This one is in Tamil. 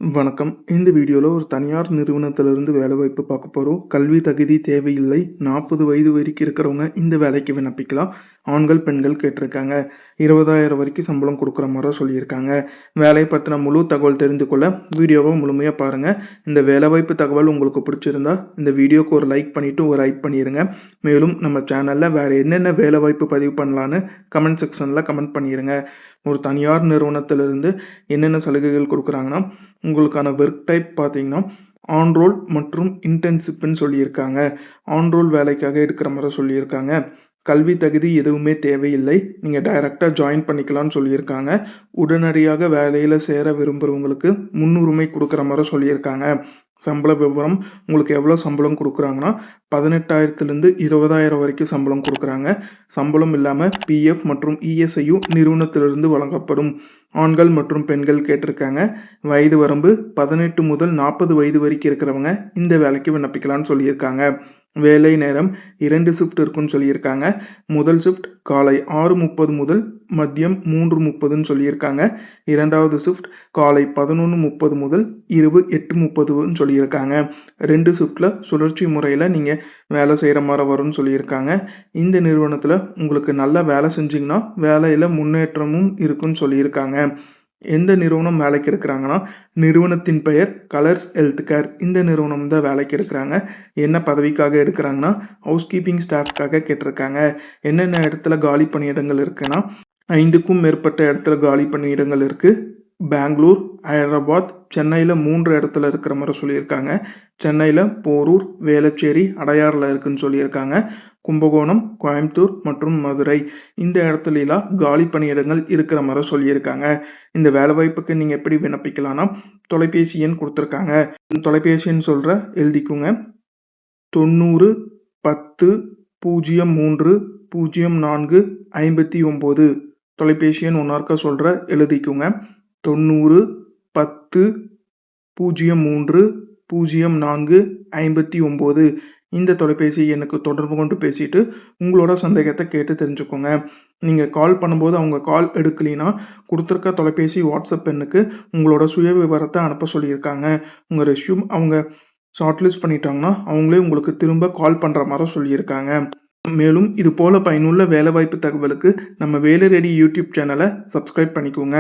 வணக்கம். இந்த வீடியோல ஒரு தனியார் நிறுவனத்திலிருந்து வேலைவாய்ப்பு பார்க்க போறோம். கல்வி தகுதி தேவையில்லை. 40 வயது வரைக்கும் இருக்கிறவங்க இந்த வேலைக்கு விண்ணப்பிக்கலாம். ஆண்கள், பெண்கள் கேட்டிருக்காங்க. 20,000 வரைக்கும் சம்பளம் குடுக்குற மாரி சொல்லியிருக்காங்க. வேலைய பத்தின முழு தகவல் தெரிந்து கொள்ள வீடியோவ முழுமையா பாருங்க. இந்த வேலைவாய்ப்பு தகவல் உங்களுக்கு பிடிச்சிருந்தா இந்த வீடியோக்கு ஒரு லைக் பண்ணிட்டு ஒரு ஹைப் பண்ணிருங்க. மேலும் நம்ம சேனல்ல வேற என்னென்ன வேலைவாய்ப்பு பதிவு பண்ணலான்னு கமெண்ட் செக்ஷன்ல கமெண்ட் பண்ணிருங்க. ஒரு தனியார் நிறுவனத்திலிருந்து என்னென்ன சலுகைகள் குடுக்குறாங்கன்னா, உங்களுக்கான ஒர்க் டைப் பார்த்தீங்கன்னா, ஆன் ரோல் மற்றும் இன்டர்ன்ஷிப்ன்னு சொல்லியிருக்காங்க. ஆன் ரோல் வேலைக்காக எடுக்கிற மாரி சொல்லியிருக்காங்க. கல்வி தகுதி எதுவுமே தேவையில்லை. நீங்க டைரக்ட்டா ஜாயின் பண்ணிக்கலாம்னு சொல்லியிருக்காங்க. உடனடியாக வேலையில சேர விரும்புறவங்களுக்கு முன்னுரிமை குடுக்குற மாரி சொல்லியிருக்காங்க. சம்பள விவரம் உங்களுக்கு எவ்வளோ சம்பளம் குடுக்குறாங்கன்னா, 18,000லேருந்து 20,000 வரைக்கும் சம்பளம் குடுக்குறாங்க. சம்பளம் இல்லாம பிஎஃப் மற்றும் இஎஸ்ஐயும் நிறுவனத்திலிருந்து வழங்கப்படும். ஆண்கள் மற்றும் பெண்கள் கேட்டிருக்காங்க. வயது வரம்பு 18 முதல் 40 வயது வரைக்கும் இருக்கிறவங்க இந்த வேலைக்கு விண்ணப்பிக்கலாம்னு சொல்லியிருக்காங்க. வேலை நேரம் 2 ஷிஃப்ட் இருக்குன்னு சொல்லியிருக்காங்க. முதல் ஷிஃப்ட் காலை 6:30 முதல் மதியம் 3:30ன்னு சொல்லியிருக்காங்க. 2வது ஷிஃப்ட் காலை 11:30 முதல் இரவு 8:30ன்னு சொல்லியிருக்காங்க. 2 ஷிஃப்ட்ல சுழற்சி முறையில நீங்க வேலை செய்ற மாரி வரும்னு சொல்லியிருக்காங்க. இந்த நிறுவனத்தில உங்களுக்கு நல்லா வேலை செஞ்சீங்கன்னா, வேலையில முன்னேற்றமும் இருக்குன்னு சொல்லியிருக்காங்க. எந்த நிறுவனம் வேலைக்கு எடுக்குறாங்கன்னா, நிறுவனத்தின் பெயர் கலர்ஸ் ஹெல்த் கேர். இந்த நிறுவனம் தான் வேலைக்கு எடுக்குறாங்க. என்ன பதவிக்காக எடுக்குறாங்கன்னா, ஹவுஸ் கீப்பிங் ஸ்டாஃப்காக கேட்டிருக்காங்க. என்னென்ன இடத்துல காலி பணியிடங்கள் இருக்குன்னா, 5க்கும் மேற்பட்ட இடத்துல காலி பணியிடங்கள் இருக்கு. பெங்களூர், ஹைதராபாத், சென்னையில 3 இடத்துல இருக்கிற மாரி சொல்லியிருக்காங்க. சென்னையில போரூர், வேளச்சேரி, அடையார்ல இருக்குன்னு சொல்லியிருக்காங்க. கும்பகோணம், கோயம்புத்தூர் மற்றும் மதுரை இந்த இடத்துலலாம் காலி பணியிடங்கள் இருக்கிற மாரி சொல்லியிருக்காங்க. இந்த வேலைவாய்ப்புக்கு நீங்க எப்படி விண்ணப்பிக்கலாம்னா, தொலைபேசி எண் குடுத்துருக்காங்க. தொலைபேசி எண் சொல்றேன் எழுதிக்கோங்க. 90 10 03 04 59 தொலைபேசி எண் ஒண்ணார்க்கா சொல்றேன் எழுதிக்கோங்க. 90 10 03 04 59 இந்த தொலைபேசி எண்ணுக்கு தொடர்பு கொண்டு பேசிட்டு உங்களோட சந்தேகத்த கேட்டு தெரிஞ்சுக்கோங்க. நீங்க கால் பண்ணும்போது அவங்க கால் எடுக்கலைன்னா, குடுத்துருக்க தொலைபேசி வாட்ஸ்அப் எண்ணுக்கு உங்களோட சுயவிவரத்த அனுப்ப சொல்லியிருக்காங்க. உங்க ரெஸ்யூம் அவங்க ஷார்ட் லிஸ்ட் பண்ணிட்டாங்கன்னா, அவங்களே உங்களுக்கு திரும்ப கால் பண்ற மாரி சொல்லியிருக்காங்க. மேலும் இது போல பயனுள்ள வேலைவாய்ப்பு தகவலுக்கு நம்ம வேலை ரெடி யூடியூப் சேனல சப்ஸ்கிரைப் பண்ணிக்கோங்க.